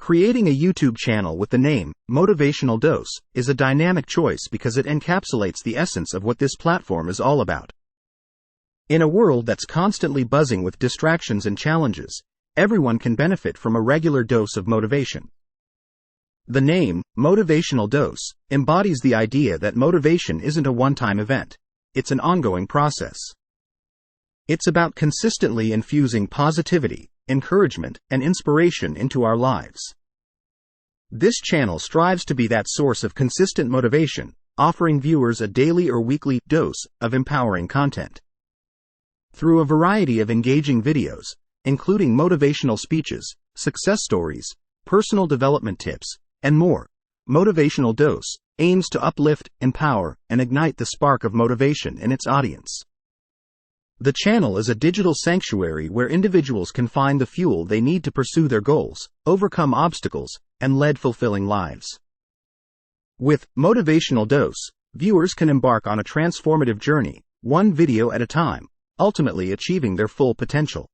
Creating a YouTube channel with the name Motivational Dose is a dynamic choice because it encapsulates the essence of what this platform is all about. In a world that's constantly buzzing with distractions and challenges, everyone can benefit from a regular dose of motivation. The name, Motivational Dose, embodies the idea that motivation isn't a one-time event. It's an ongoing process. It's about consistently infusing positivity, encouragement, and inspiration into our lives. This channel strives to be that source of consistent motivation, offering viewers a daily or weekly dose of empowering content. Through a variety of engaging videos, including motivational speeches, success stories, personal development tips, and more, Motivational Dose aims to uplift, empower, and ignite the spark of motivation in its audience. The channel is a digital sanctuary where individuals can find the fuel they need to pursue their goals, overcome obstacles, and lead fulfilling lives. With Motivational Dose, viewers can embark on a transformative journey, one video at a time, ultimately achieving their full potential.